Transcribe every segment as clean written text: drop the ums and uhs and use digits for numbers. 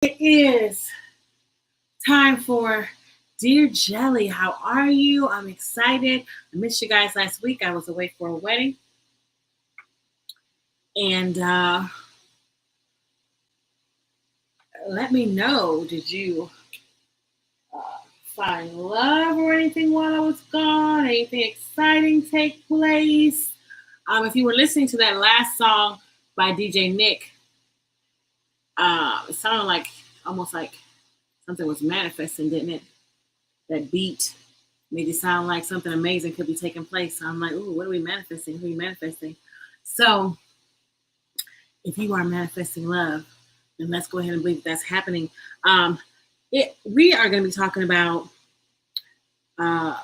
It is time for Dear Jelly. How are you? I'm excited. I missed you guys last week. I was away for a wedding. And let me know, did you find love or anything while I was gone? Anything exciting take place? If you were listening to that last song by DJ Nick, it sounded like almost like something was manifesting, didn't it? That beat made it sound like something amazing could be taking place. So I'm like, ooh, what are we manifesting? Who are we manifesting? So if you are manifesting love, then let's go ahead and believe that's happening. We are going to be talking about uh,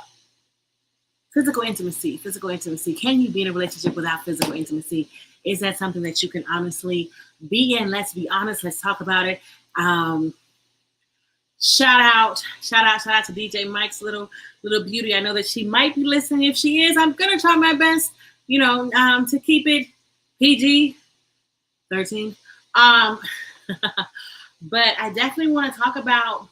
physical intimacy. Physical intimacy. Can you be in a relationship without physical intimacy? Is that something that you can honestly be in? Let's be honest. Let's talk about it. Shout out to DJ Mike's little beauty. I know that she might be listening. If she is, I'm gonna try my best, to keep it PG-13. But I definitely want to talk about.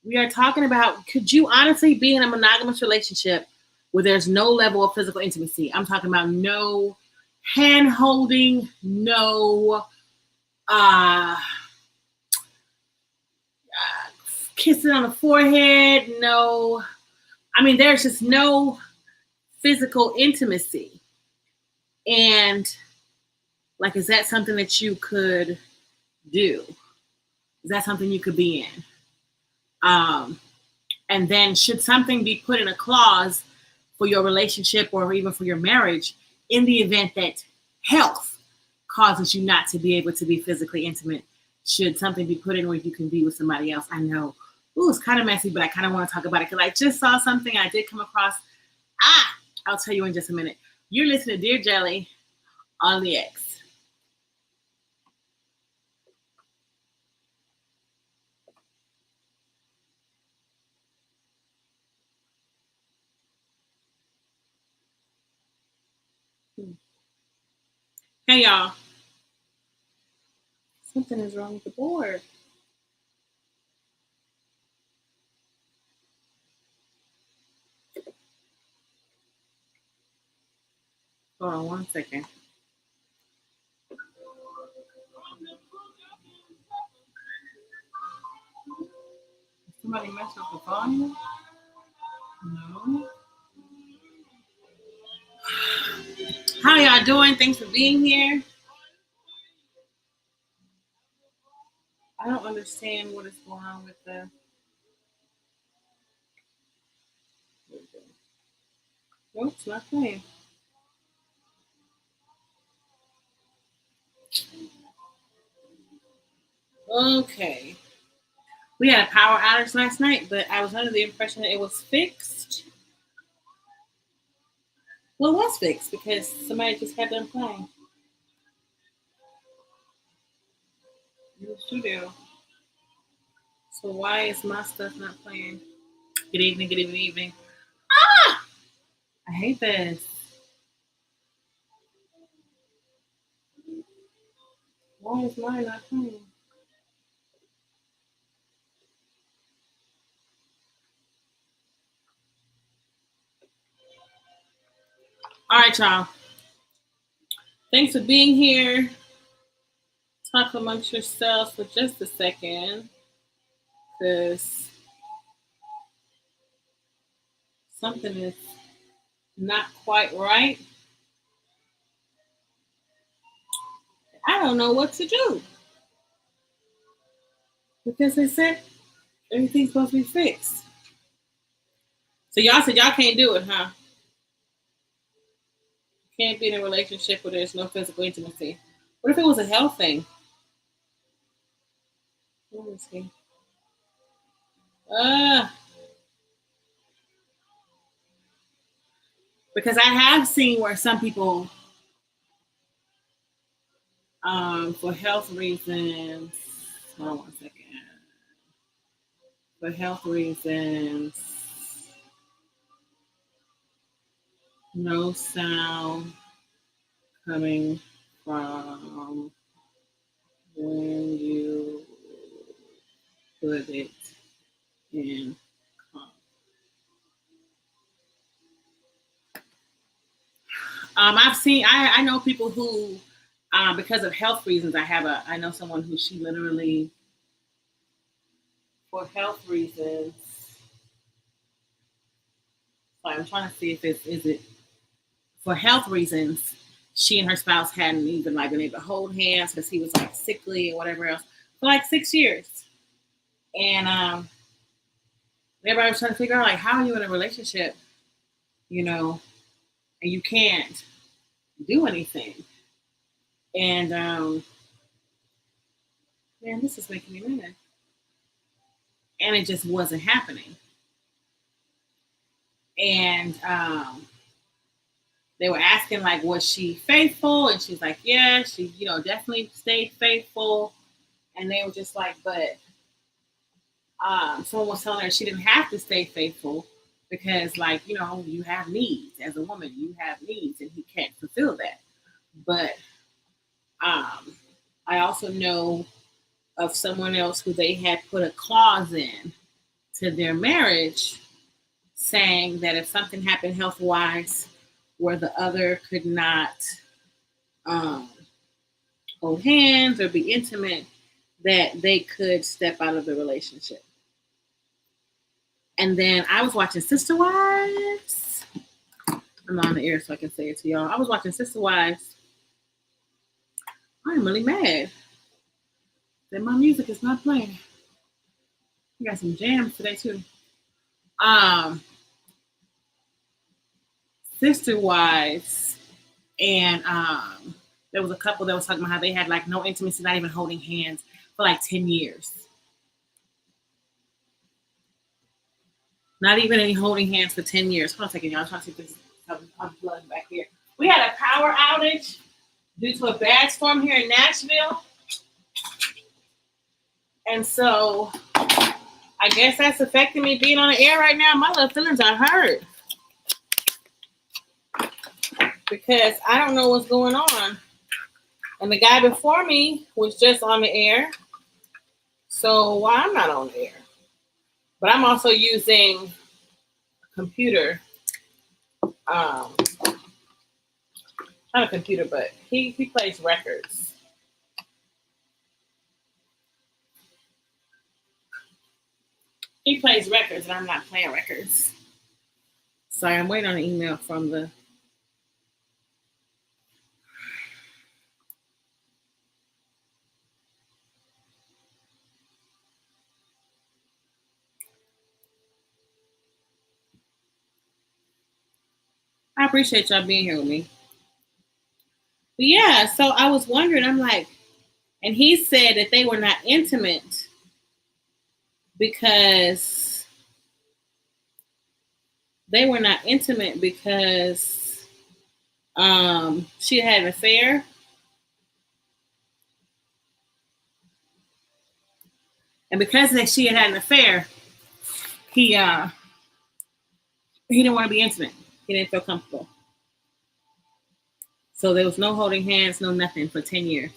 We are talking about, could you honestly be in a monogamous relationship where there's no level of physical intimacy? I'm talking about no hand holding, no kissing on the forehead, no, I mean, there's just no physical intimacy. And like, is that something that you could do? Is that something you could be in? And then should something be put in a clause for your relationship or even for your marriage in the event that health causes you not to be able to be physically intimate? Should something be put in where you can be with somebody else? I know, it's kind of messy, but I kind of want to talk about it because I just saw something I did come across. I'll tell you in just a minute. You're listening to Dear Jelly on the X. Hey, y'all. Something is wrong with the board. Hold on 1 second. Somebody messed up the volume? No. How y'all doing? Thanks for being here. I don't understand what is going on with the. Nope, it's not playing. Okay. We had a power outage last night, but I was under the impression that it was fixed. Well, it was fixed because somebody just got done playing in the studio. So why is my stuff not playing? Good evening, good evening, evening. I hate this. Why is mine not playing? All right, y'all. Thanks for being here. Talk amongst yourselves for just a second, because something is not quite right. I don't know what to do because they said everything's supposed to be fixed. So y'all said y'all can't do it, huh? Can't be in a relationship where there's no physical intimacy. What if it was a health thing? Let me see. Because I have seen where some people, for health reasons, hold on 1 second. For health reasons, no sound coming from when you put it in. I know people who, because of health reasons, I know someone who she literally, for health reasons, so I'm trying to see if is it for health reasons, she and her spouse hadn't even like been able to hold hands because he was like sickly or whatever else for like 6 years. And everybody was trying to figure out like how are you in a relationship, you know, and you can't do anything. And man, this is making me mad. And it just wasn't happening. And they were asking like, was she faithful? And she's like, yeah, she, definitely stayed faithful. And they were just like, but someone was telling her she didn't have to stay faithful because, like, you have needs as a woman, you have needs, and he can't fulfill that. But I also know of someone else who they had put a clause in to their marriage saying that if something happened health wise where the other could not um, hold hands or be intimate, that they could step out of the relationship. And then I was watching Sister Wives. I'm on the air so I can say it to y'all. I was watching Sister Wives. I'm really mad that my music is not playing. We got some jams today too. Sister Wives, and there was a couple that was talking about how they had like no intimacy, not even holding hands for like 10 years. Not even any holding hands for 10 years. Hold on a second, y'all. I'm trying to see if this I'm flooding back here. We had a power outage due to a bad storm here in Nashville. And so I guess that's affecting me being on the air right now. My little feelings are hurt because I don't know what's going on. And the guy before me was just on the air. So why I'm not on the air? But I'm also using a computer. Not a computer, but he plays records. He plays records and I'm not playing records. Sorry, I'm waiting on an email from the I appreciate y'all being here with me. But yeah, so I was wondering, I'm like, and he said that they were not intimate because she had an affair. And because she had an affair, he didn't want to be intimate. He didn't feel comfortable. So there was no holding hands, no nothing for 10 years.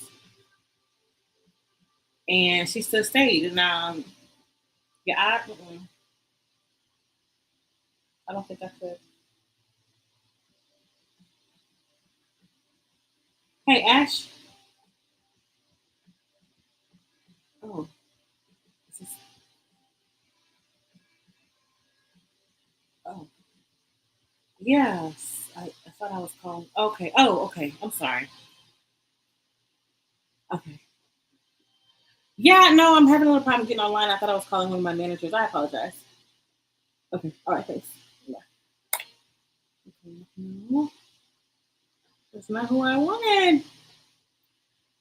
And she still stayed. And yeah, I don't think I could. Hey, Ash. Oh, this is, oh, yes. I thought I was calling. Okay. Oh, okay. I'm sorry. Okay. Yeah, no, I'm having a little problem getting online. I thought I was calling one of my managers. I apologize. Okay. All right. Thanks. Yeah. Okay. No, that's not who I wanted.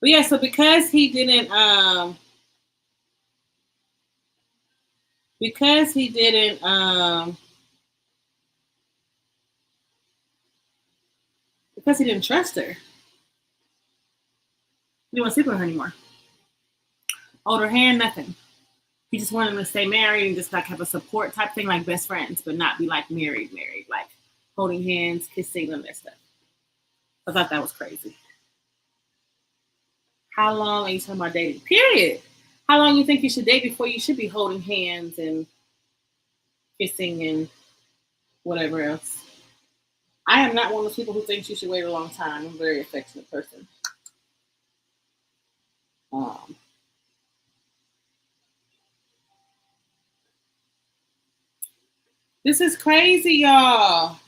But yeah, so because he didn't because he didn't trust her. He didn't want to sleep with her anymore. Hold her hand, nothing. He just wanted them to stay married and just like have a support type thing, like best friends, but not be like married, like holding hands, kissing, and that stuff. I thought that was crazy. How long are you talking about dating? Period. How long you think you should date before you should be holding hands and kissing and whatever else? I am not one of those people who thinks you should wait a long time. I'm a very affectionate person. Um, this is crazy, y'all.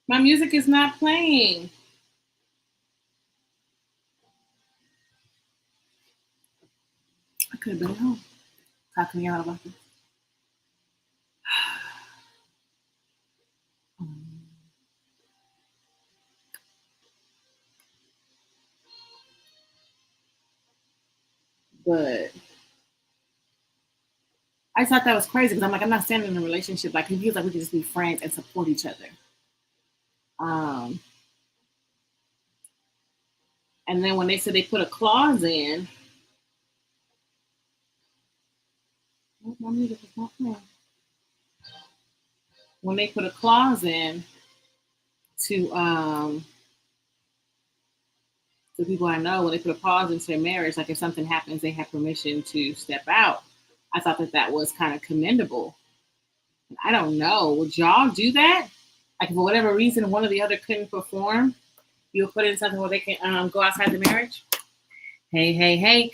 My music is not playing. I could have been at home talking to y'all about this. But I thought that was crazy because I'm like, I'm not standing in a relationship. Like, he feels like we can just be friends and support each other. Um, and then when they said they put a clause in, my music is not playing. When they put a clause in to the people I know, when they put a pause into their marriage, like if something happens, they have permission to step out. I thought that that was kind of commendable. I don't know. Would y'all do that? Like, for whatever reason, one or the other couldn't perform, you'll put in something where they can go outside the marriage? Hey, hey, hey.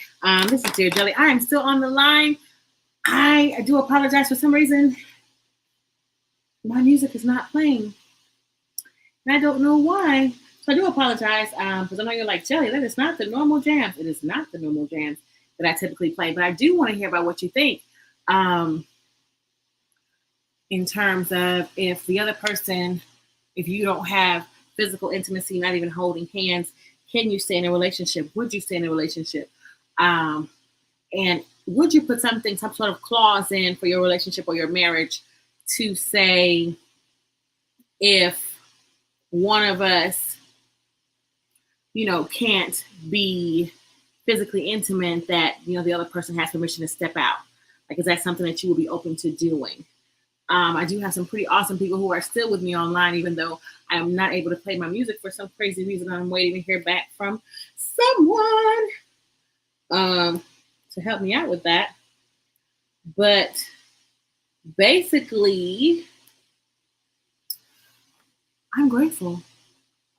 This is Dear Jelly. I am still on the line. I do apologize. For some reason, my music is not playing. And I don't know why. So I do apologize because I know you're like, Jelly, that is not the normal jams. It is not the normal jams that I typically play. But I do want to hear about what you think in terms of if the other person, if you don't have physical intimacy, not even holding hands, can you stay in a relationship? Would you stay in a relationship? And would you put some sort of clause in for your relationship or your marriage to say if one of us, can't be physically intimate, that, the other person has permission to step out? Like, is that something that you would be open to doing? I do have some pretty awesome people who are still with me online, even though I am not able to play my music for some crazy reason. I'm waiting to hear back from someone to help me out with that. But basically, I'm grateful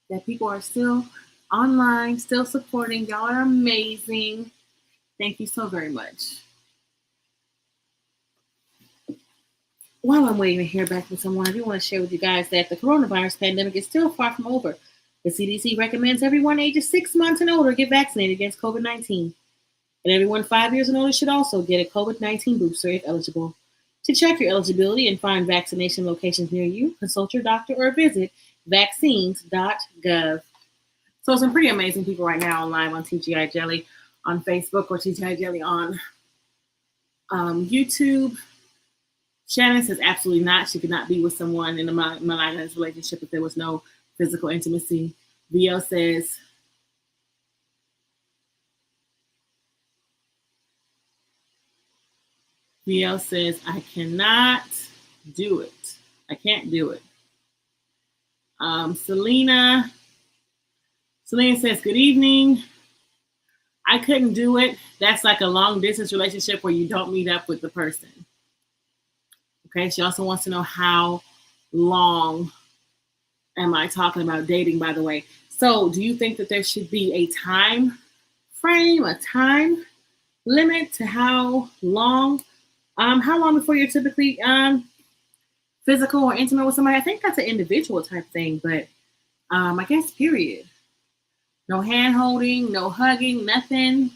that people are still online, still supporting. Y'all are amazing. Thank you so very much. While I'm waiting to hear back from someone, I do want to share with you guys that the coronavirus pandemic is still far from over. The CDC recommends everyone ages 6 months and older get vaccinated against COVID-19. And everyone 5 years and older should also get a COVID-19 booster if eligible. To check your eligibility and find vaccination locations near you, consult your doctor or visit vaccines.gov. So some pretty amazing people right now online on TGI Jelly on Facebook or TGI Jelly on YouTube. Shannon says absolutely not. She could not be with someone in a monogamous relationship if there was no physical intimacy. VL says I cannot do it. I can't do it. Selena says, good evening. I couldn't do it. That's like a long distance relationship where you don't meet up with the person. Okay, she also wants to know how long am I talking about dating, by the way. So do you think that there should be a time frame, a time limit to how long before you're typically physical or intimate with somebody? I think that's an individual type thing, but I guess period. No hand holding, no hugging, nothing.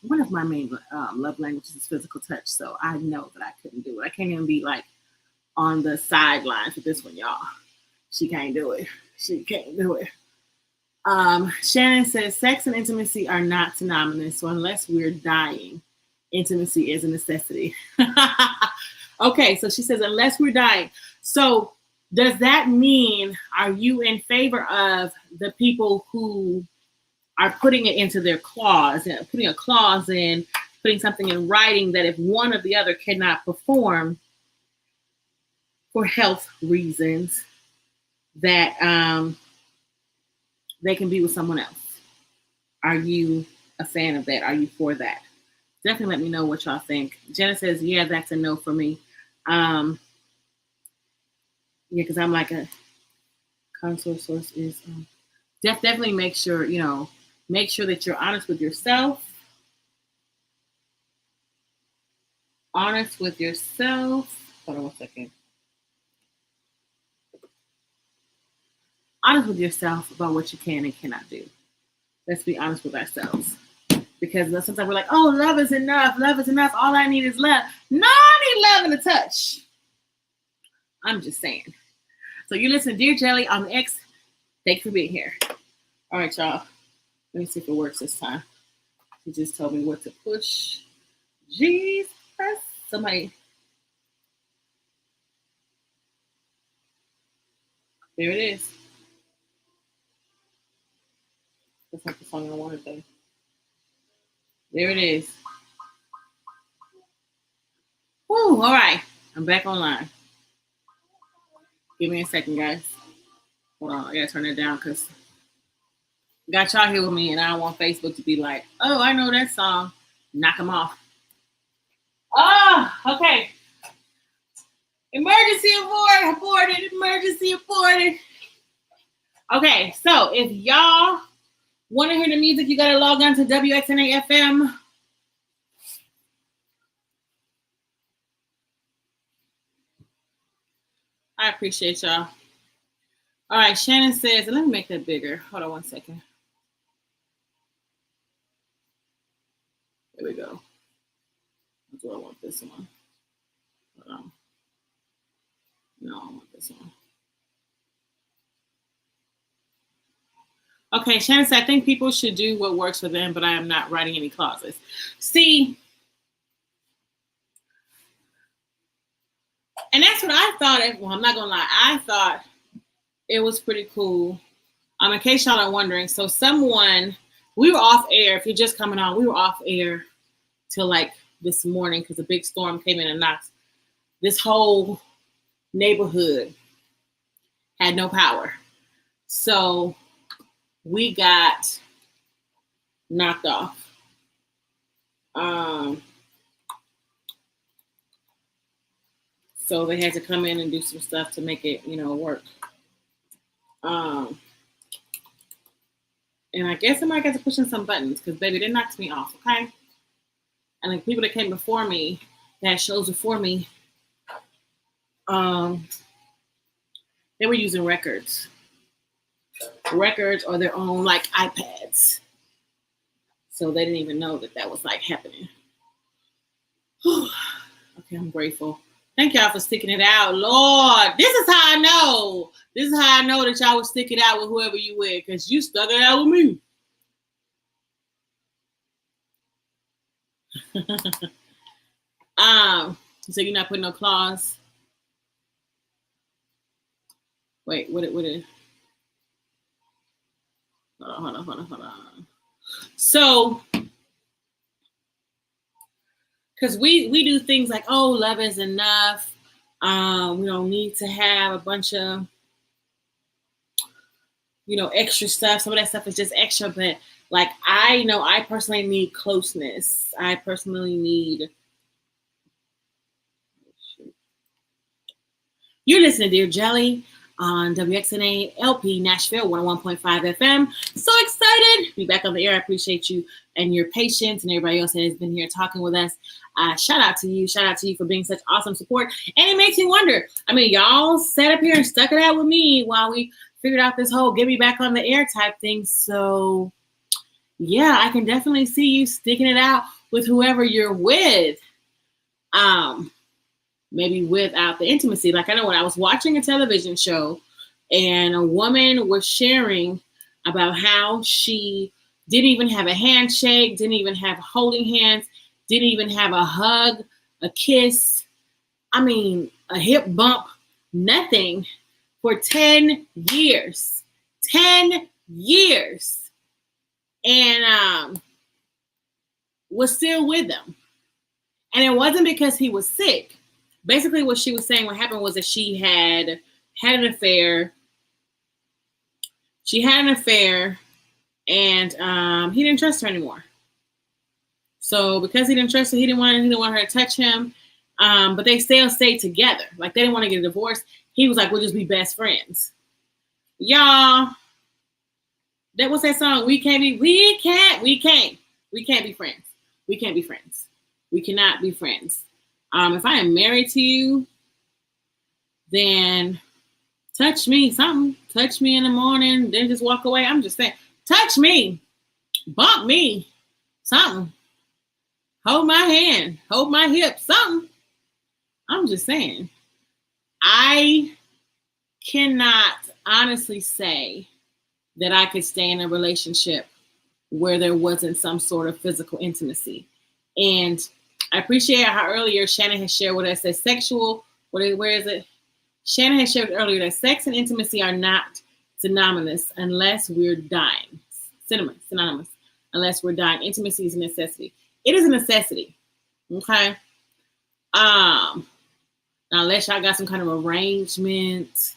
One of my main love languages is physical touch, so I know that I couldn't do it. I can't even be like on the sidelines with this one, y'all. She can't do it. She can't do it. Shannon says sex and intimacy are not synonymous, so unless we're dying, intimacy is a necessity. Okay, so she says unless we're dying. So does that mean, are you in favor of the people who are putting it into their clause, putting a clause in, putting something in writing that if one or the other cannot perform for health reasons, that they can be with someone else? Are you a fan of that? Are you for that? Definitely let me know what y'all think. Jenna says, yeah, that's a no for me. Yeah, because I'm like a console source is definitely make sure, make sure that you're honest with yourself. Honest with yourself. Hold on 1 second. Honest with yourself about what you can and cannot do. Let's be honest with ourselves. Because sometimes we're like, oh, love is enough. Love is enough. All I need is love. No, I need love and a touch. I'm just saying. So you listen to Dear Jelly on the X. Thank you for being here. All right, y'all. Let me see if it works this time. He just told me what to push. Jesus. Somebody. There it is. That's not the song I wanted, though. There it is. Woo, all right. I'm back online. Give me a second, guys. Hold on. I got to turn it down because got y'all here with me, and I don't want Facebook to be like, oh, I know that song. Knock them off. Oh, okay. Emergency aborted. Emergency aborted. Okay, so if y'all want to hear the music, you got to log on to WXNA FM. I appreciate y'all. All right, Shannon says, let me make that bigger. Hold on 1 second. There we go. Do I want this one? Hold on. No, I want this one. Okay, Shannon said, I think people should do what works for them, but I am not writing any clauses. See, and that's what I thought. Well, I'm not going to lie. I thought it was pretty cool. In case y'all are wondering, so we were off air. If you're just coming on, we were off air till like this morning because a big storm came in and knocked this whole neighborhood had no power. So we got knocked off. So they had to come in and do some stuff to make it, work. And I guess somebody got to push in some buttons because, baby, they knocked me off, okay? And the people that came before me, that had shows before me, they were using records or their own, like, iPads. So they didn't even know that was, like, happening. Okay, I'm grateful. Thank y'all for sticking it out. Lord, this is how I know. This is how I know that y'all would stick it out with whoever you with, because you stuck it out with me. So you're not putting no clause? Wait, what it? Hold on. So, because we do things like, oh, love is enough. We don't need to have a bunch of, extra stuff. Some of that stuff is just extra, but like, I know I personally need closeness. I personally need. You're listening to Dear Jelly on WXNA LP Nashville 101.5 FM. So excited to be back on the air. I appreciate you and your patience and everybody else that has been here talking with us. Shout out to you. Shout out to you for being such awesome support. And it makes me wonder. I mean, y'all sat up here and stuck it out with me while we figured out this whole get me back on the air type thing. So, yeah, I can definitely see you sticking it out with whoever you're with. Maybe without the intimacy. Like I know when I was watching a television show and a woman was sharing about how she didn't even have a handshake, didn't even have holding hands, didn't even have a hug, a kiss. I mean, a hip bump, nothing for 10 years. 10 years. And was still with them. And it wasn't because he was sick. Basically, what she was saying, what happened was that she had an affair. She had an affair, and he didn't trust her anymore. So because he didn't trust her, he didn't want her to touch him. But they still stayed together. Like they didn't want to get a divorce. He was like, we'll just be best friends. Y'all, that was that song. We can't be friends. We can't be friends. We cannot be friends. If I am married to you, then touch me, something. Touch me in the morning, then just walk away. I'm just saying, touch me, bump me, something. Hold my hand, hold my hip, something. I'm just saying. I cannot honestly say that I could stay in a relationship where there wasn't some sort of physical intimacy. And I appreciate how earlier Shannon has shared with us that where is it? Shannon has shared earlier that sex and intimacy are not synonymous unless we're dying. Synonymous unless we're dying. Intimacy is a necessity. It is a necessity. Okay. Now unless y'all got some kind of arrangement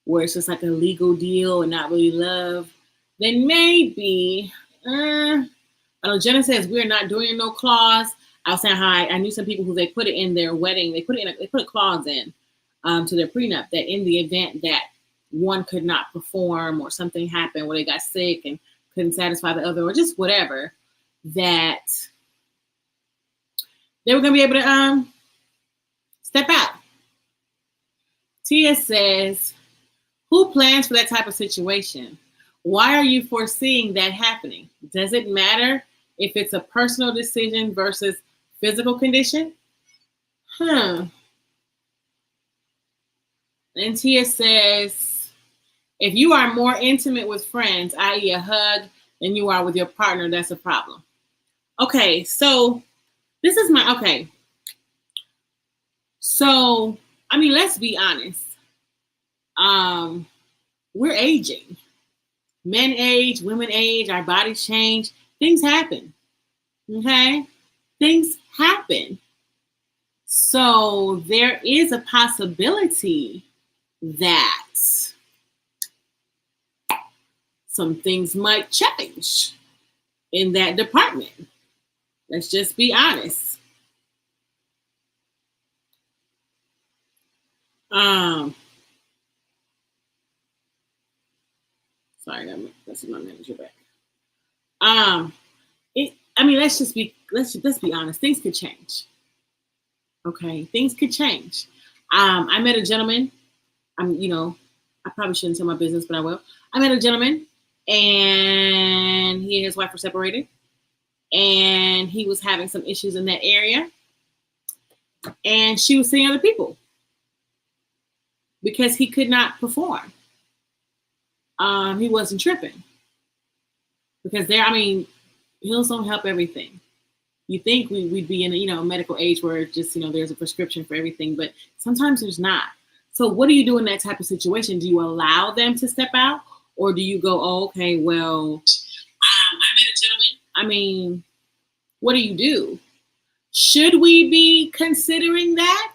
where it's just like a legal deal and not really love, then maybe. I know Jenna says we're not doing no clause. I was saying how I knew some people who they put it in their wedding. They put a clause in to their prenup that in the event that one could not perform or something happened where they got sick and couldn't satisfy the other or just whatever, that they were going to be able to step out. Tia says, who plans for that type of situation? Why are you foreseeing that happening? Does it matter if it's a personal decision versus physical condition? And Tia says, if you are more intimate with friends, i.e. a hug, than you are with your partner, that's a problem. Okay, so this is okay. So, I mean, let's be honest. We're aging. Men age, women age, our bodies change. Things happen. Okay? Things happen. So there is a possibility that some things might change in that department. Let's just be honest. Sorry, that's my manager back. Let's be honest. Things could change. Okay, things could change. I met a gentleman. I probably shouldn't tell my business, but I will. I met a gentleman, and he and his wife were separated, and he was having some issues in that area, and she was seeing other people because he could not perform. He wasn't tripping because pills don't help everything. You think we'd be in a medical age where just there's a prescription for everything, but sometimes there's not. So what do you do in that type of situation? Do you allow them to step out, or do you go, oh, okay, well, I met a gentleman. What do you do? Should we be considering that?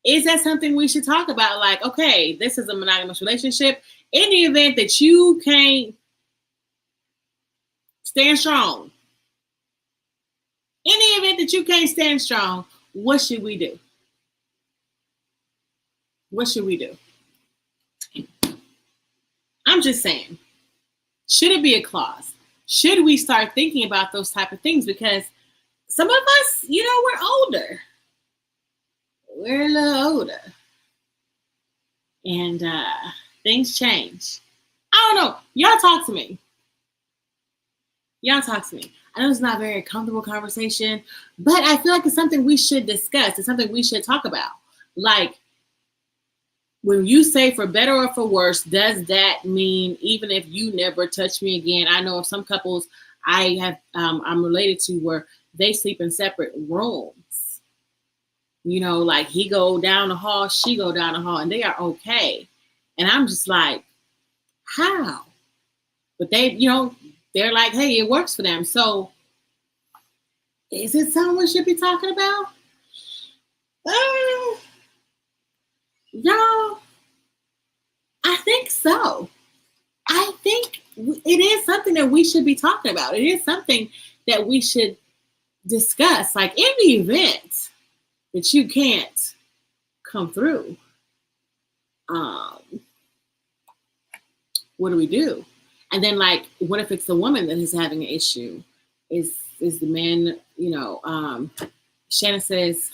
Is that something we should talk about? Like, okay, this is a monogamous relationship. In the event that you can't stand strong, what should we do? What should we do? I'm just saying, should it be a clause? Should we start thinking about those type of things? Because some of us, we're older. We're a little older. And things change. I don't know. Y'all talk to me. I know it's not a very comfortable conversation, but I feel like it's something we should discuss. It's something we should talk about. Like, when you say for better or for worse, does that mean even if you never touch me again? I know of some couples I'm related to where they sleep in separate rooms. Like he go down the hall, she go down the hall, and they are okay. And I'm just like, how? But they, they're like, hey, it works for them. So is it something we should be talking about? Y'all, I think so. I think it is something that we should be talking about. It is something that we should discuss, like, in the event that you can't come through, what do we do? And then, like, what if it's the woman that is having an issue? Is the man, Shannon says,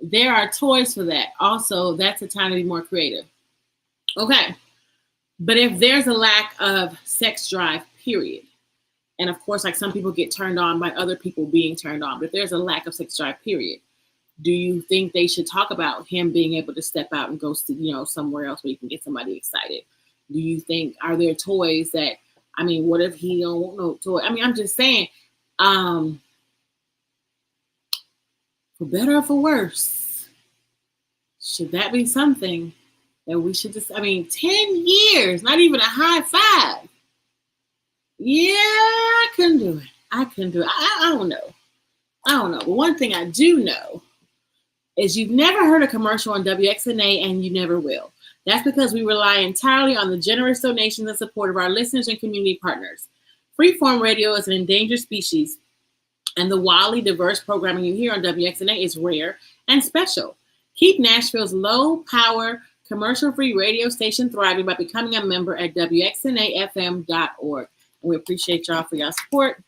there are toys for that. Also, that's a time to be more creative. Okay. But if there's a lack of sex drive, period, and of course, like, some people get turned on by other people being turned on, but if there's a lack of sex drive, period, do you think they should talk about him being able to step out and go to, somewhere else where you can get somebody excited? Do you think, are there toys that, what if he don't want no toy? I'm just saying, for better or for worse, should that be something that we should just, 10 years, not even a high five. Yeah, I couldn't do it. I don't know. But one thing I do know is you've never heard a commercial on WXNA, and you never will. That's because we rely entirely on the generous donations and support of our listeners and community partners. Freeform radio is an endangered species, and the wildly diverse programming you hear on WXNA is rare and special. Keep Nashville's low-power, commercial-free radio station thriving by becoming a member at WXNAFM.org. And we appreciate y'all for your support.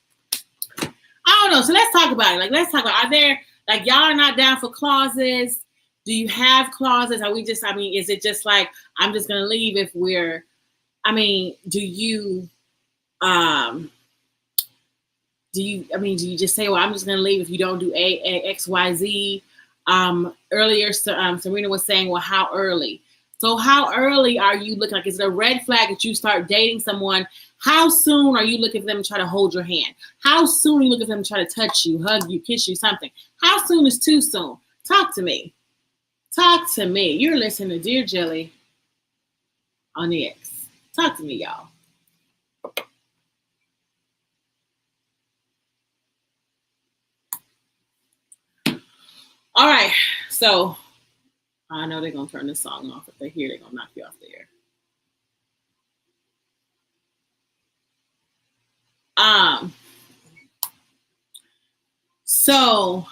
I don't know. So let's talk about it. Are there, y'all are not down for clauses? Do you have clauses? Are we just, is it just like, I'm just going to leave if we're, do you just say, well, I'm just going to leave if you don't do X, Y, Z? Earlier, Serena was saying, well, how early? So how early are you looking? Like, is it a red flag that you start dating someone? How soon are you looking for them to try to hold your hand? How soon are you looking for them to try to touch you, hug you, kiss you, something? How soon is too soon? Talk to me. You're listening to Dear Jelly on the X. Talk to me, y'all. All right. So I know they're going to turn this song off. If they hear, they're going to knock you off the air. So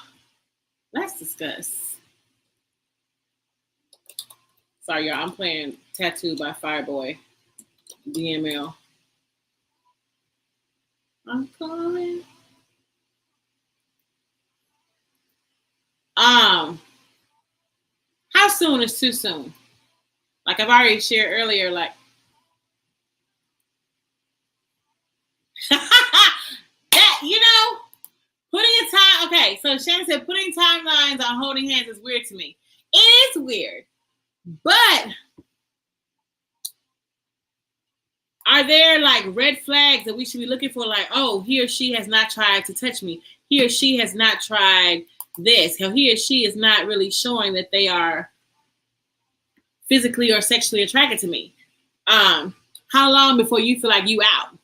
let's discuss. Sorry, y'all. I'm playing Tattoo by Fireboy, DML. I'm calling. How soon is too soon? Like I've already shared earlier, like that, putting a time. Okay, so Shannon said putting timelines on holding hands is weird to me. It is weird, but are there like red flags that we should be looking for? Like, oh, he or she has not tried to touch me. He or she has not tried this. He or she is not really showing that they are physically or sexually attracted to me. How long before you feel like you out?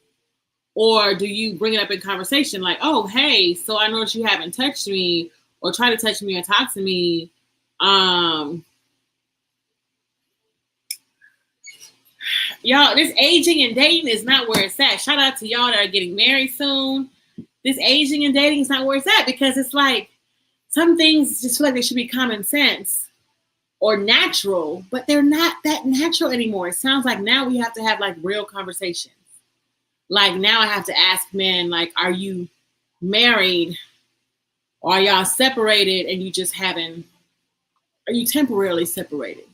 Or do you bring it up in conversation like, oh, hey, so I noticed you haven't touched me or try to touch me or talk to me. Y'all, this aging and dating is not where it's at. Shout out to y'all that are getting married soon. This aging and dating is not where it's at because it's like some things just feel like they should be common sense or natural, but they're not that natural anymore. It sounds like now we have to have like real conversations. Like now I have to ask men, like, are you married or are y'all separated and you just are you temporarily separated?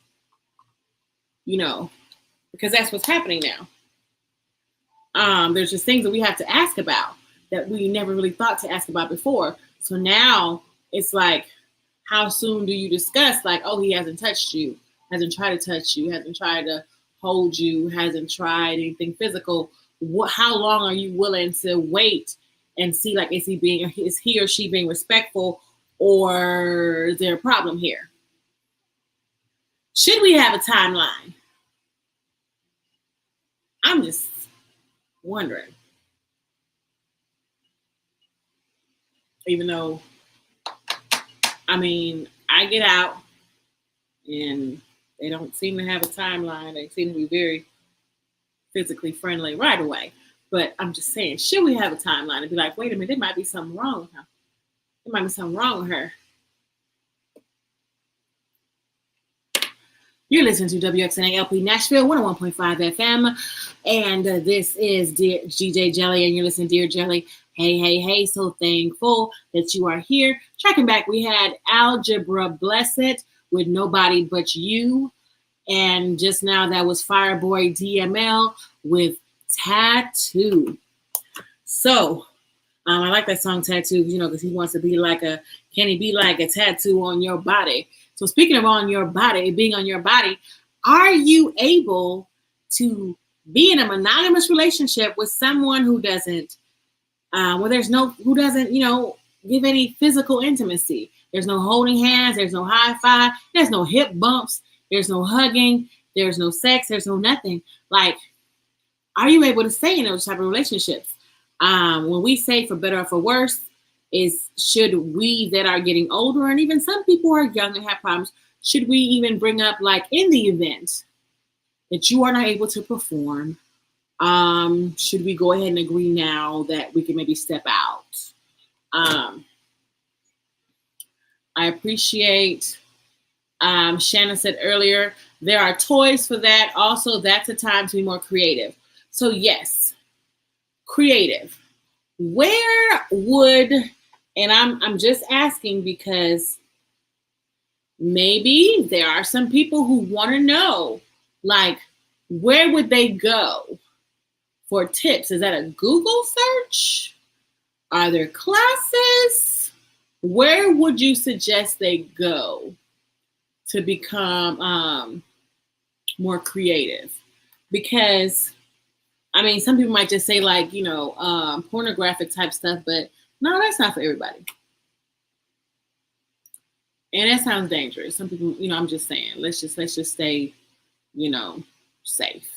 Because that's what's happening now. There's just things that we have to ask about that we never really thought to ask about before. So now it's like, how soon do you discuss like, oh, he hasn't touched you, hasn't tried to touch you, hasn't tried to hold you, hasn't tried anything physical. How long are you willing to wait and see, like, is he or she being respectful or is there a problem here? Should we have a timeline? I'm just wondering. Even though, I get out and they don't seem to have a timeline. They seem to be very physically friendly right away. But I'm just saying, should we have a timeline and be like, wait a minute, there might be something wrong with him. There might be something wrong with her. You're listening to WXNALP Nashville 101.5 FM. And this is Dear GJ Jelly, and you're listening to Dear Jelly. Hey, hey, hey. So thankful that you are here. Tracking back, we had Algebra Blessed with Nobody But You. And just now, that was Fireboy DML with Tattoo. So, I like that song Tattoo, because he wants to be like can he be like a tattoo on your body? So speaking of on your body, being on your body, are you able to be in a monogamous relationship with someone who doesn't, who doesn't, give any physical intimacy? There's no holding hands. There's no high five. There's no hip bumps. There's no hugging. There's no sex. There's no nothing. Like, are you able to stay in those type of relationships? When we say for better or for worse, should we that are getting older, and even some people who are young and have problems, should we even bring up, like, in the event that you are not able to perform, should we go ahead and agree now that we can maybe step out? I appreciate, Shannon said earlier, there are toys for that. Also, that's a time to be more creative. So yes, creative. Where would, and I'm just asking because maybe there are some people who want to know, like, where would they go for tips? Is that a Google search? Are there classes? Where would you suggest they go to become more creative? Because, I mean, some people might just say, like, pornographic type stuff, but no, that's not for everybody. And that sounds dangerous. Some people, I'm just saying, let's just stay, safe.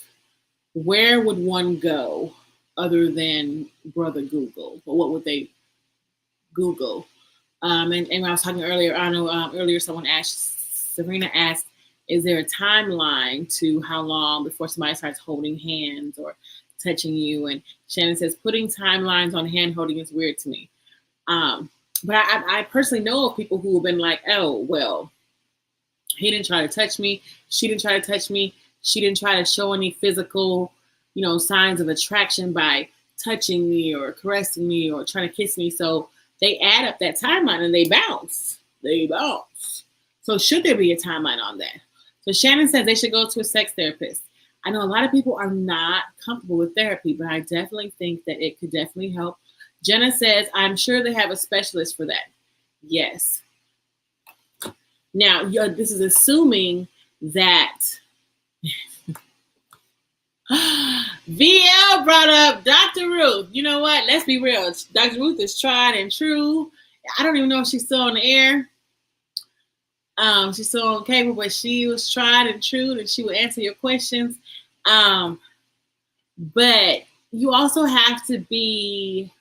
Where would one go other than Brother Google? Or what would they Google? And when I was talking earlier, I know earlier Serena asked, is there a timeline to how long before somebody starts holding hands or touching you? And Shannon says, putting timelines on hand holding is weird to me. But I personally know of people who have been like, oh, well, he didn't try to touch me. She didn't try to touch me. She didn't try to show any physical, signs of attraction by touching me or caressing me or trying to kiss me. So they add up that timeline and they bounce. So should there be a timeline on that? So Shannon says they should go to a sex therapist. I know a lot of people are not comfortable with therapy, but I definitely think that it could definitely help. Jenna says, I'm sure they have a specialist for that. Yes. Now, this is assuming that VL brought up Dr. Ruth. You know what? Let's be real. Dr. Ruth is tried and true. I don't even know if she's still on the air. She's still on cable, but she was tried and true, and she would answer your questions. But you also have to be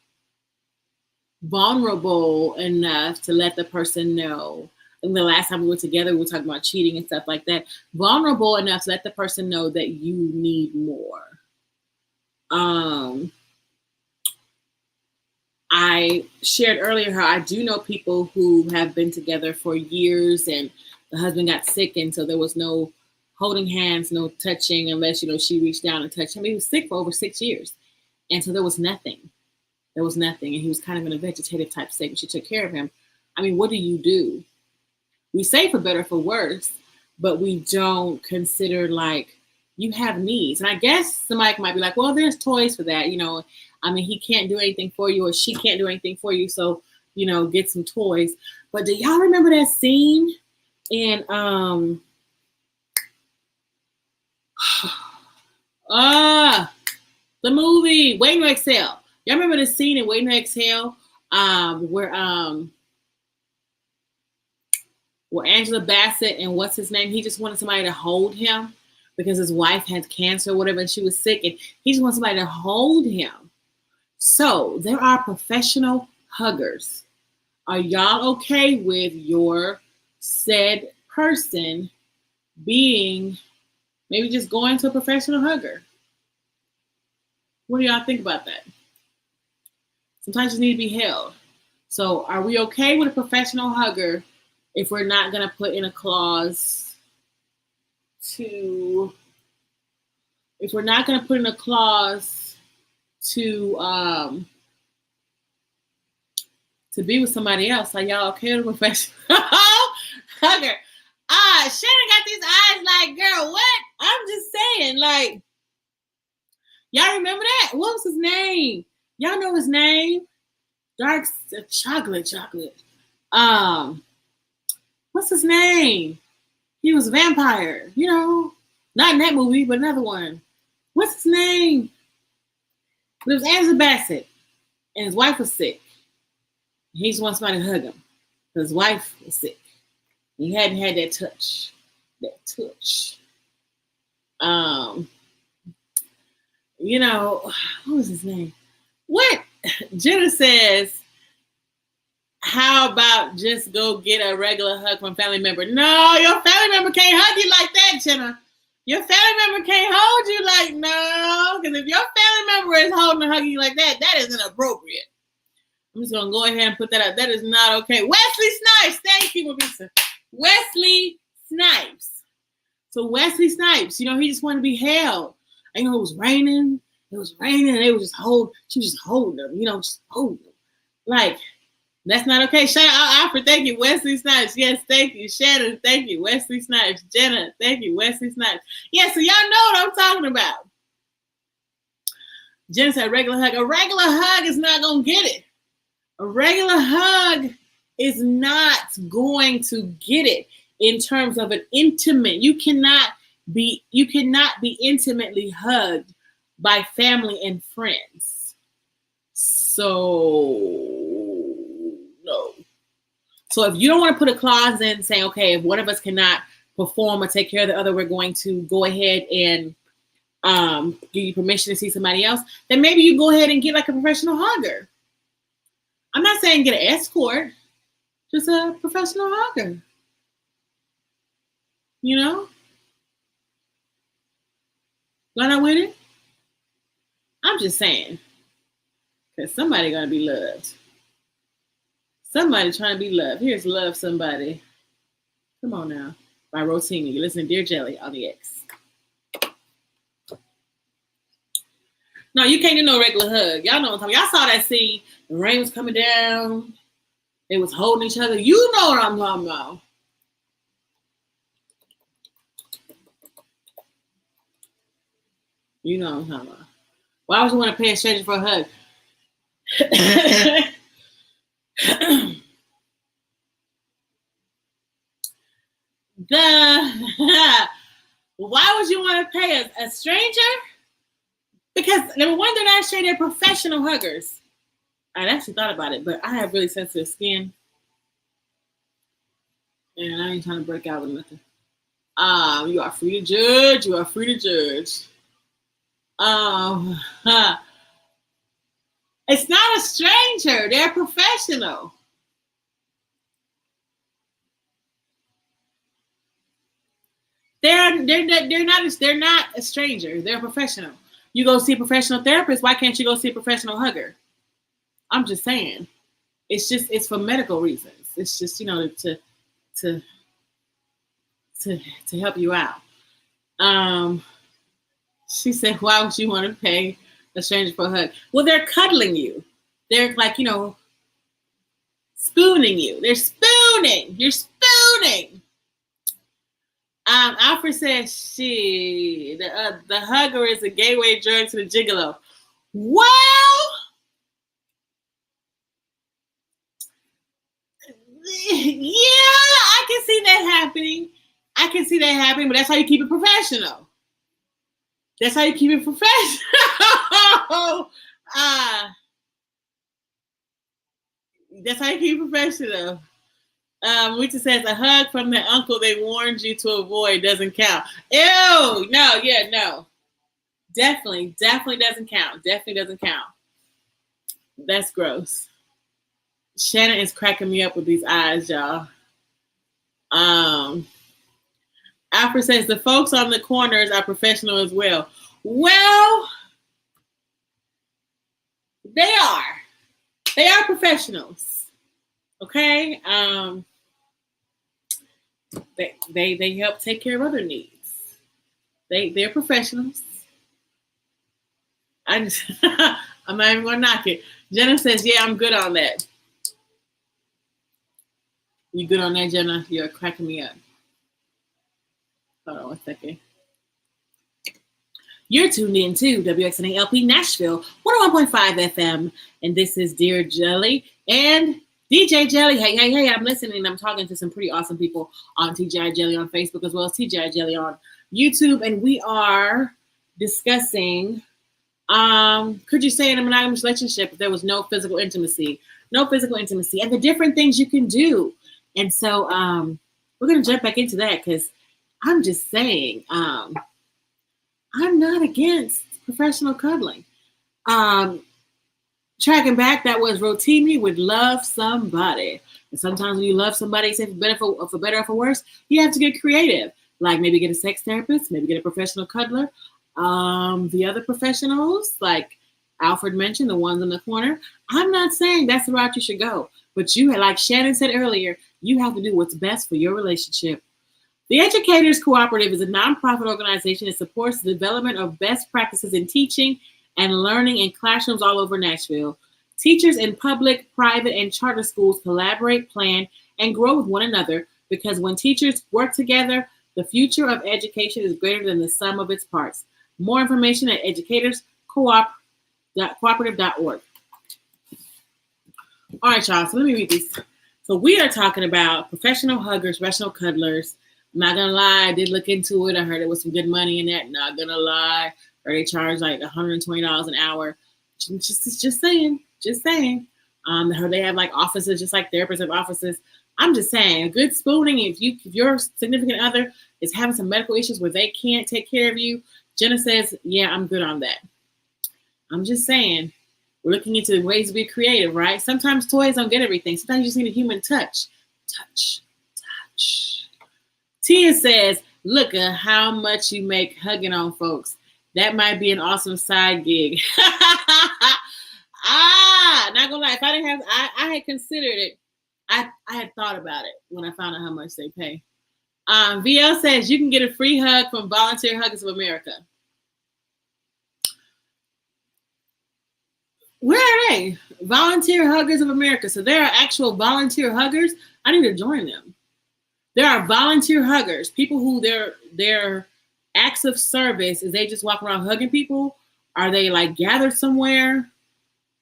vulnerable enough to let the person know. And the last time we were together, we were talking about cheating and stuff like that. Vulnerable enough to let the person know that you need more. I shared earlier how I do know people who have been together for years and the husband got sick, and so there was no holding hands, no touching, unless, she reached down and touched him. He was sick for over 6 years. And so there was nothing. And he was kind of in a vegetative type state, but she took care of him. I mean, what do? We say for better, for worse, but we don't consider, like, you have needs. And I guess somebody might be like, well, there's toys for that. I mean, he can't do anything for you or she can't do anything for you. So, get some toys. But do y'all remember that scene in the movie Waiting to Exhale? Y'all remember the scene in Waiting to Exhale where Angela Bassett and what's his name? He just wanted somebody to hold him because his wife had cancer or whatever, and she was sick, and he just wanted somebody to hold him. So there are professional huggers. Are y'all okay with your said person being maybe just going to a professional hugger? What do y'all think about that? Sometimes you need to be held. So are we okay with a professional hugger if we're not going to put in a clause to be with somebody else? Are y'all okay with a professional hugger? Shannon got these eyes like, girl, what? I'm just saying, like, y'all remember that? What was his name? Y'all know his name? Dark chocolate. What's his name? He was a vampire, you know. Not in that movie, but another one. What's his name? It was Angela Bassett, and his wife was sick. He just wanted somebody to hug him because his wife was sick. He hadn't had that touch. You know, what was his name? What? Jenna says, how about just go get a regular hug from a family member? No, your family member can't hug you like that, Jenna. Your family member can't hold you like, no. Because if your family member is holding and hugging you like that, that is inappropriate. I'm just going to go ahead and put that out. That is not okay. Wesley Snipes. Thank you, Marisa. Wesley Snipes. So Wesley Snipes, you know, he just wanted to be held. I know it was raining. And they was she was just holding them, you know, just holding them. Like, that's not okay. Shout out Alfred. Thank you. Wesley Snipes. Yes, thank you. Shannon, thank you. Wesley Snipes. Jenna, thank you. Wesley Snipes. Yeah, so y'all know what I'm talking about. Jenna said regular hug. A regular hug is not going to get it. A regular hug is not going to get it in terms of an intimate. You cannot be intimately hugged by family and friends. So no. So if you don't want to put a clause in saying, okay, if one of us cannot perform or take care of the other, we're going to go ahead and give you permission to see somebody else, then maybe you go ahead and get like a professional hugger. I'm not saying get an escort, just a professional hugger. You know? Y'all not with it? I'm just saying. Because somebody got to be loved. Somebody trying to be loved. Here's Love Somebody. Come on now. By Rotimi. You listen to Dear Jelly on the X. No, you can't do no regular hug. Y'all know what I'm talking about. Y'all saw that scene. The rain was coming down. They was holding each other. You know what I'm talking about. You know what I'm talking about. Why would you want to pay a stranger for a hug? Why would you want to pay a stranger? Because number one, they're not sure they're professional huggers. I actually thought about it, but I have really sensitive skin. And I ain't trying to break out with nothing. You are free to judge. You are free to judge. It's not a stranger. They're professional. They're not a stranger. They're a professional. You go see a professional therapist. Why can't you go see a professional hugger? I'm just saying. It's for medical reasons. It's just, you know, to help you out. She said, why would you want to pay a stranger for a hug? Well, they're cuddling you. They're like, you know, spooning you. They're spooning. You're spooning. Alfred says the hugger is a gateway drug to the gigolo. Well, yeah, I can see that happening. But that's how you keep it professional. That's how you keep it professional. That's how you keep it professional. Rita says a hug from the uncle they warned you to avoid doesn't count. Ew, no. Definitely doesn't count. Definitely doesn't count. That's gross. Shannon is cracking me up with these eyes, y'all. Alfred says the folks on the corners are professional as well. Well, They are. They are professionals. Okay. They help take care of other needs. They're professionals. I'm not even gonna knock it. Jenna says, "Yeah, I'm good on that." You good on that, Jenna? You're cracking me up. Hold on 1 second. You're tuned in to WXNALP Nashville 101.5 FM, and this is Dear Jelly and DJ Jelly. Hey, I'm listening. I'm talking to some pretty awesome people on TGI Jelly on Facebook as well as TGI Jelly on YouTube, and we are discussing, could you say in a monogamous relationship if there was no physical intimacy? No physical intimacy, and the different things you can do. And so we're going to jump back into that because I'm just saying, I'm not against professional cuddling. Tracking back, that was Rotimi with Love Somebody. And sometimes when you love somebody, say for better or for worse, you have to get creative. Like maybe get a sex therapist, maybe get a professional cuddler. The other professionals, like Alfred mentioned, the ones in the corner, I'm not saying that's the route you should go. But you, like Shannon said earlier, you have to do what's best for your relationship. The Educators Cooperative is a nonprofit organization that supports the development of best practices in teaching and learning in classrooms all over Nashville. Teachers in public, private, and charter schools collaborate, plan, and grow with one another because when teachers work together, the future of education is greater than the sum of its parts. More information at educatorscooperative.org. All right, y'all, so let me read these. So we are talking about professional huggers, professional cuddlers. I'm not gonna lie, I did look into it. I heard there was some good money in that. Not gonna lie, or they charge like $120 an hour. Just saying. I heard they have like offices, just like therapists have offices. I'm just saying, a good spooning. If your significant other is having some medical issues where they can't take care of you, Jenna says, yeah, I'm good on that. I'm just saying, we're looking into ways to be creative, right? Sometimes toys don't get everything. Sometimes you just need a human touch. Touch. Tia says, look at how much you make hugging on folks. That might be an awesome side gig. Not gonna lie, if I didn't have, I had considered it. I had thought about it when I found out how much they pay. VL says you can get a free hug from Volunteer Huggers of America. Where are they? Volunteer Huggers of America. So there are actual volunteer huggers. I need to join them. There are volunteer huggers, people who their acts of service is they just walk around hugging people. Are they like gathered somewhere?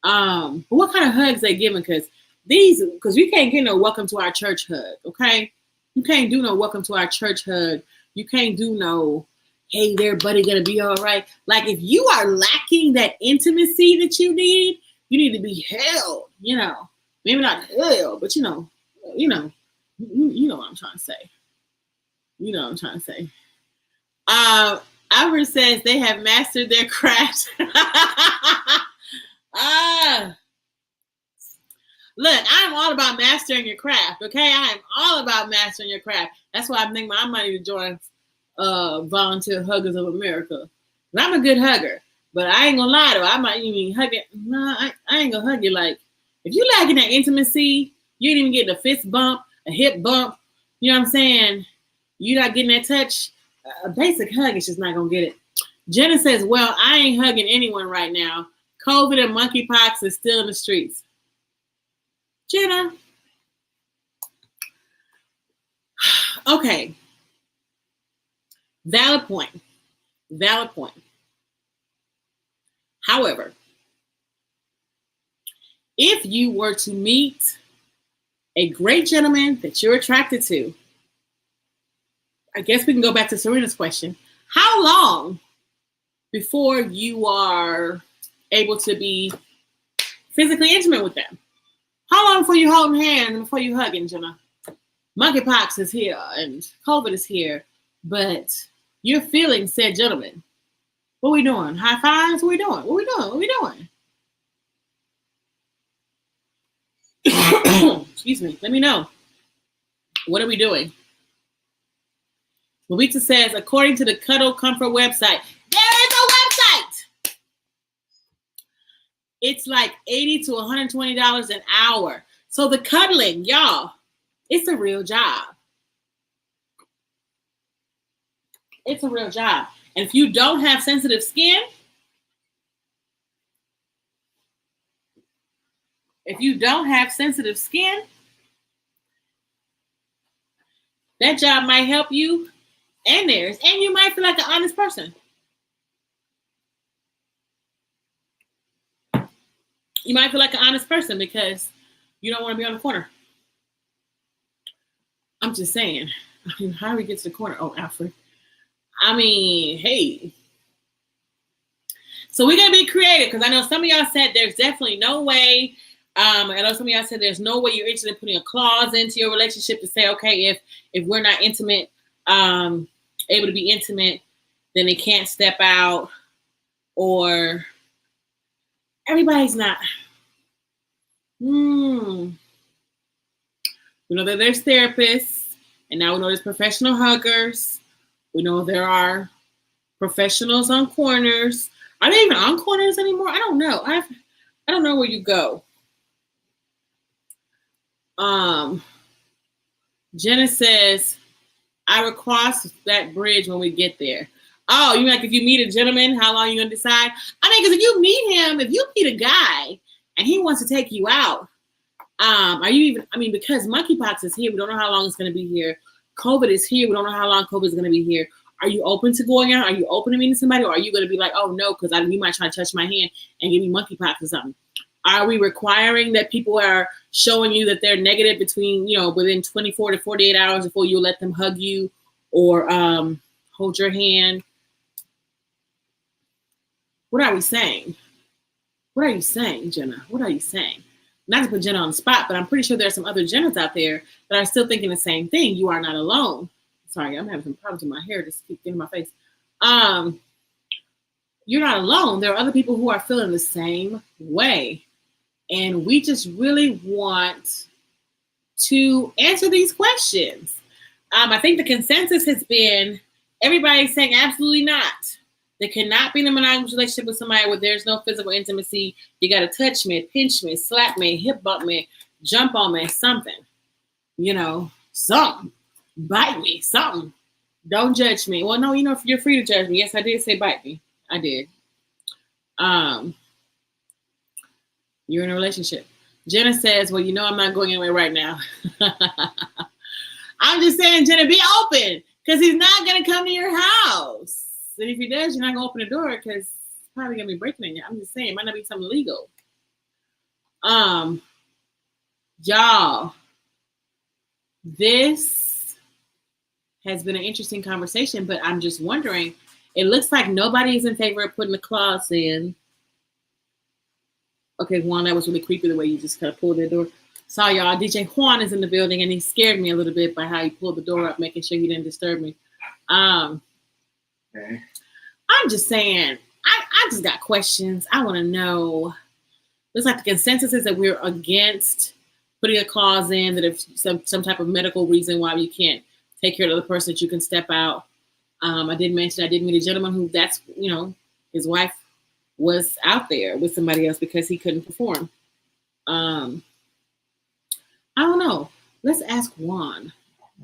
What kind of hugs they giving? Because we can't get no welcome to our church hug, okay? You can't do no welcome to our church hug. You can't do no, hey there, buddy, gonna be all right. Like if you are lacking that intimacy that you need to be held, maybe not held, but you know what I'm trying to say. You know what I'm trying to say. Albert says they have mastered their craft. Look, I'm all about mastering your craft, okay? I am all about mastering your craft. That's why I think I might need to join Volunteer Huggers of America. But I'm a good hugger, but I ain't gonna lie though. I might even hug it. No, I ain't gonna hug you. Like if you lacking that intimacy, you ain't even getting a fist bump, a hip bump. You know what I'm saying? You're not getting that touch. A basic hug is just not gonna get it. Jenna says, "Well, I ain't hugging anyone right now. COVID and monkeypox is still in the streets." Jenna, okay. Valid point. However, if you were to meet a great gentleman that you're attracted to, I guess we can go back to Serena's question. How long before you are able to be physically intimate with them? How long before you hold hands and before you hugging, Jenna? Monkeypox is here and COVID is here, but you're feeling said gentleman. What are we doing? High fives? What are we doing? Excuse me. Let me know. What are we doing? Louisa says, according to the Cuddle Comfort website, there is a website. it's like $80 to $120 an hour. So the cuddling, y'all, it's a real job. It's a real job. And if you don't have sensitive skin, that job might help you and theirs. And you might feel like an honest person. You might feel like an honest person because you don't want to be on the corner. I'm just saying. I mean, how do we get to the corner? Oh, Alfred. I mean, hey. So we're going to be creative because I know some of y'all said there's definitely no way. I know some of y'all said there's no way you're interested in putting a clause into your relationship to say, okay, if we're not intimate, able to be intimate, then they can't step out, or everybody's not. We know that there's therapists, and now we know there's professional huggers. We know there are professionals on corners. Are they even on corners anymore? I don't know. I don't know where you go. Jenna says, I will cross that bridge when we get there. Oh, you mean like if you meet a gentleman, how long are you going to decide? I mean, because if you meet a guy and he wants to take you out, because monkeypox is here, we don't know how long it's going to be here. COVID is here, we don't know how long COVID is going to be here. Are you open to going out? Are you open to meeting somebody? Or are you going to be like, oh no, because you might try to touch my hand and give me monkeypox or something? Are we requiring that people are showing you that they're negative within 24 to 48 hours before you let them hug you or hold your hand? What are we saying? What are you saying, Jenna? What are you saying? Not to put Jenna on the spot, but I'm pretty sure there are some other Jennas out there that are still thinking the same thing. You are not alone. Sorry, I'm having some problems with my hair. Just keep getting in my face. You're not alone. There are other people who are feeling the same way. And we just really want to answer these questions. I think the consensus has been everybody's saying absolutely not. There cannot be in a monogamous relationship with somebody where there's no physical intimacy. You got to touch me, pinch me, slap me, hip bump me, jump on me, something. Something. Bite me, something. Don't judge me. Well, no, you're free to judge me. Yes, I did say bite me. I did. You're in a relationship. Jenna says, well, I'm not going anywhere right now. I'm just saying, Jenna, be open because he's not going to come to your house. And if he does, you're not going to open the door because he's probably going to be breaking in you. I'm just saying, it might not be something legal. Y'all, this has been an interesting conversation, but I'm just wondering, it looks like nobody is in favor of putting a clause in. Okay, Juan, that was really creepy the way you just kind of pulled that door. Sorry, y'all. DJ Juan is in the building, and he scared me a little bit by how he pulled the door up, making sure he didn't disturb me. Okay. I'm just saying, I just got questions. I want to know. Looks like the consensus is that we're against putting a clause in that if some type of medical reason why you can't take care of the person that you can step out. I did mention I did meet a gentleman who his wife was out there with somebody else because he couldn't perform. I don't know. Let's ask Juan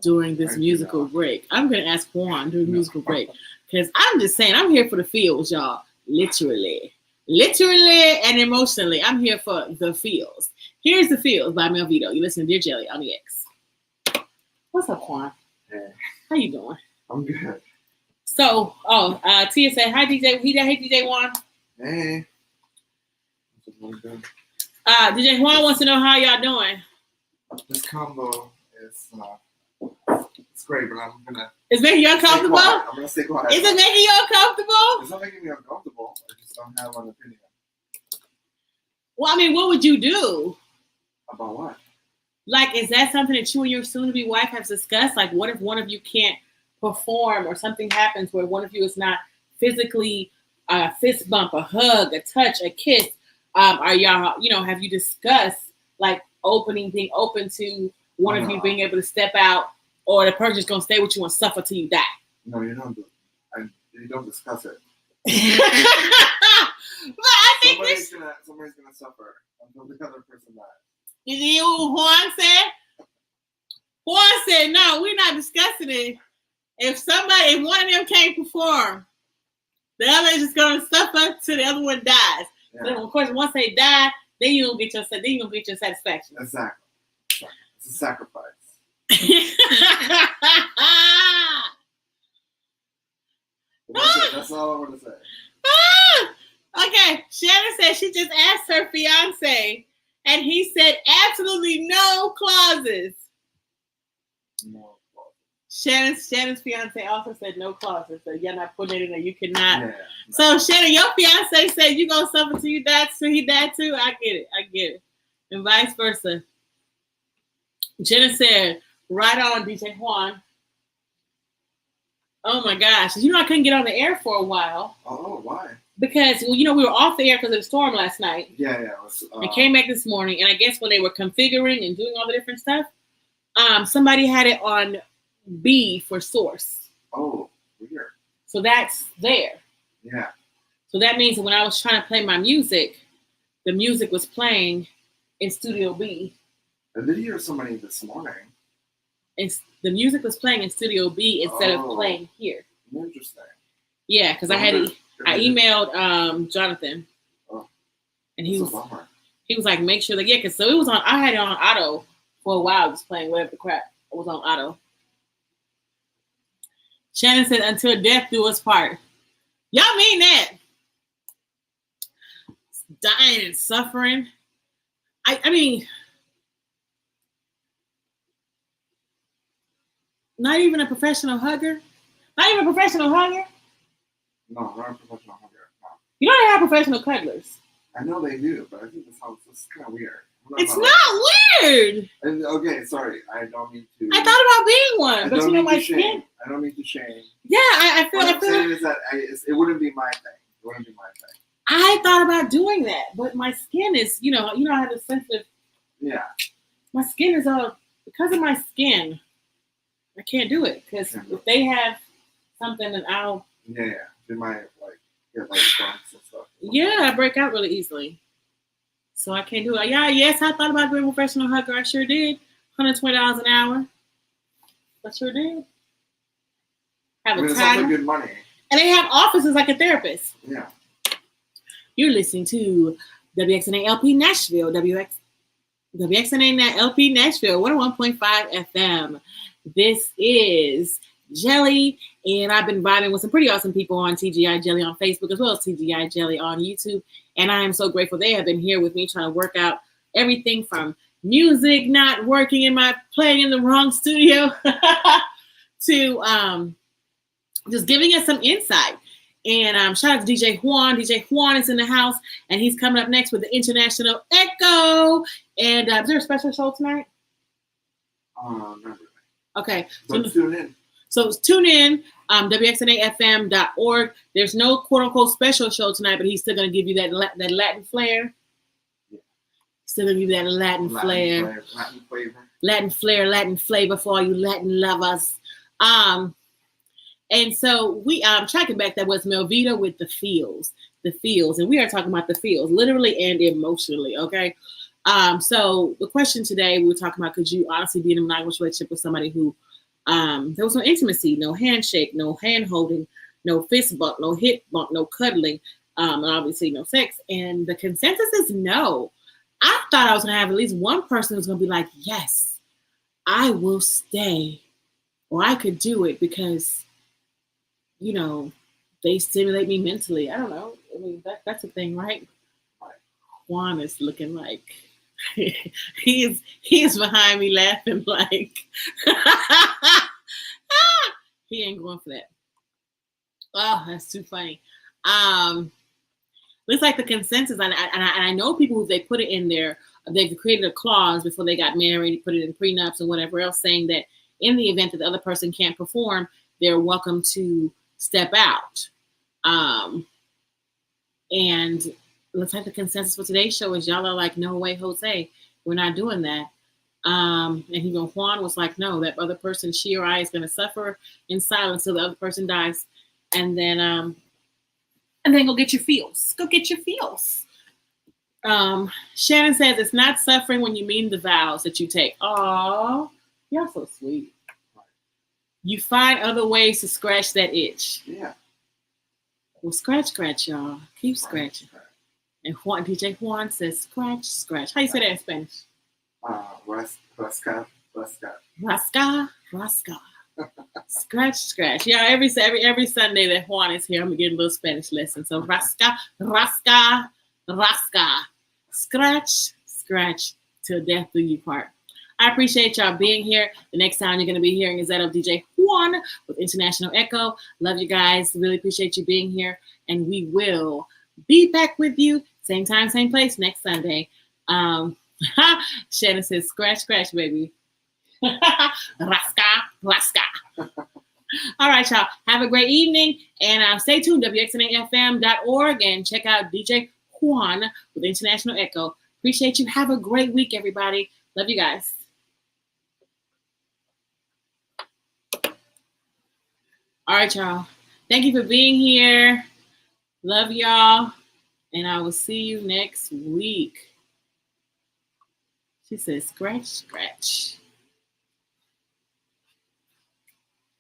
during this musical break. I'm going to ask Juan during the musical break because I'm just saying I'm here for the feels, y'all. Literally and emotionally. I'm here for the feels. Here's the feels by Melvito. You listen to Dear Jelly on the X. What's up, Juan? Hey. How you doing? I'm good. So, Tia said, hi, DJ. Hey, DJ Juan. Hey. DJ Juan wants to know how y'all doing. This combo is it's great, but I'm gonna. It's making you uncomfortable? I'm gonna stay quiet. Is it making you uncomfortable? It's not making me uncomfortable. I just don't have an opinion. Well, I mean, what would you do? About what? Like, is that something that you and your soon-to-be wife have discussed? Like, what if one of you can't perform or something happens where one of you is not physically a fist bump, a hug, a touch, a kiss? Are y'all, have you discussed like being open to one of you being able to step out, or the person just gonna stay with you and suffer till you die? No, you don't. You don't discuss it. But I think this. Somebody's gonna suffer until the other person dies. You see what Juan said? Juan said, "No, we're not discussing it. If one of them can't perform, the other is just gonna suffer till the other one dies. Yeah. Then, of course, once they die, then you gonna get your satisfaction. Exactly. It's a sacrifice. That's all I want to say. Okay, Shannon said she just asked her fiance, and he said absolutely no clauses. No clauses. Shannon's fiance also said no clauses, so you're not putting it in there. You cannot. Yeah, So Shannon, your fiance said you gonna suffer till you die, till he died too. I get it, and vice versa. Jenna said, "Right on, DJ Juan." Oh my gosh! You know I couldn't get on the air for a while. Oh, why? Because we were off the air because of the storm last night. Yeah. I came back this morning, and I guess when they were configuring and doing all the different stuff, somebody had it on B for source. Oh, weird. So that's there. Yeah. So that means that when I was trying to play my music, the music was playing in Studio B. I did hear somebody this morning. And the music was playing in Studio B instead of playing here. Interesting. Yeah, because I emailed Jonathan. Oh, and he was like, make sure that, because so it was on, I had it on auto for a while, just playing whatever the crap. It was on auto. Shannon said, until death do us part. Y'all mean that? Dying and suffering. I mean, not even a professional hugger? Not even a professional hugger? No, not a professional hugger. No. You know they have professional cuddlers. I know they do, but I think this is kind of weird. It's not weird. And, okay, sorry. I don't mean to. I thought about being one, but you know my skin. I don't mean to shame. Yeah, I feel. What I'm saying is that it wouldn't be my thing. It wouldn't be my thing. I thought about doing that, but my skin is, I have a sensitive. Yeah. My skin is because of my skin. I can't do it because if they have something, then I'll. Yeah. They might get bumps and stuff. Yeah, I break out really easily, so I can't do it. Yeah, yes, I thought about being a professional hugger. I sure did. $120 an hour. I sure did. Have a title. It's also good money. And they have offices like a therapist. Yeah. You're listening to WXNA LP Nashville, WXNA LP Nashville, 101.5 FM. This is Jelly, and I've been vibing with some pretty awesome people on TGI Jelly on Facebook as well as TGI Jelly on YouTube. And I am so grateful they have been here with me trying to work out everything from music not working playing in the wrong studio to just giving us some insight. And shout out to DJ Juan. DJ Juan is in the house, and he's coming up next with the International Echo. And is there a special show tonight? Not really. Okay. So tune in. So tune in, WXNAFM.org. There's no quote-unquote special show tonight, but he's still going to give you that Latin flair. Yeah. Still going to give you that Latin flair. Latin flavor. Latin flair, Latin flavor for all you Latin lovers. And so we tracking back, that was Melvita with the feels, and we are talking about the feels, literally and emotionally. Okay. So the question today, we were talking about, could you honestly be in a monogamous relationship with somebody who there was no intimacy, no handshake, no hand holding, no fist bump, no hip bump, no cuddling, and obviously no sex. And the consensus is no. I thought I was gonna have at least one person who's gonna be like, yes, I will stay, or I could do it because, they stimulate me mentally. I don't know. I mean, that's a thing, right? Juan is looking like he is behind me laughing like he ain't going for that. Oh, that's too funny. Looks like the consensus, and I know people who they put it in there. They've created a clause before they got married, put it in prenups and whatever else, saying that in the event that the other person can't perform, they're welcome to step out. And looks like the consensus for today's show is y'all are like, no way, Jose, we're not doing that. And Juan was like, no, that other person, she or I, is going to suffer in silence till the other person dies, and then go get your feels. Go get your feels. Shannon says it's not suffering when you mean the vows that you take. Oh, y'all so sweet. You find other ways to scratch that itch. Yeah. Well, scratch, y'all. Keep scratching. And DJ Juan says, scratch. How you say that in Spanish? Rasca. Scratch. Yeah, every Sunday that Juan is here, I'm gonna get a little Spanish lesson. So rasca. Scratch till death do you part. I appreciate y'all being here. The next time you're going to be hearing is that of DJ Juan with International Echo. Love you guys. Really appreciate you being here. And we will be back with you. Same time, same place next Sunday. Shannon says, scratch, baby. Rasca. All right, y'all. Have a great evening. And stay tuned, WXNAFM.org. And check out DJ Juan with International Echo. Appreciate you. Have a great week, everybody. Love you guys. All right, y'all. Thank you for being here. Love y'all. And I will see you next week. She says, scratch.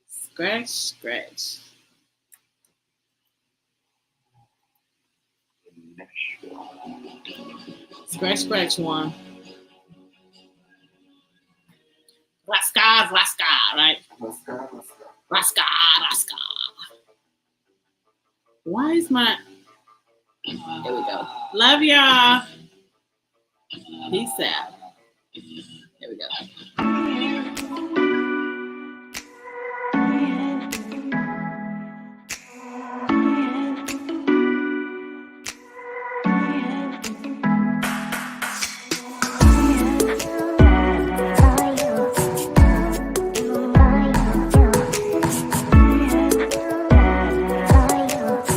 Scratch, Juan. Rasca, right? Rasca. Why is my... There we go. Love y'all.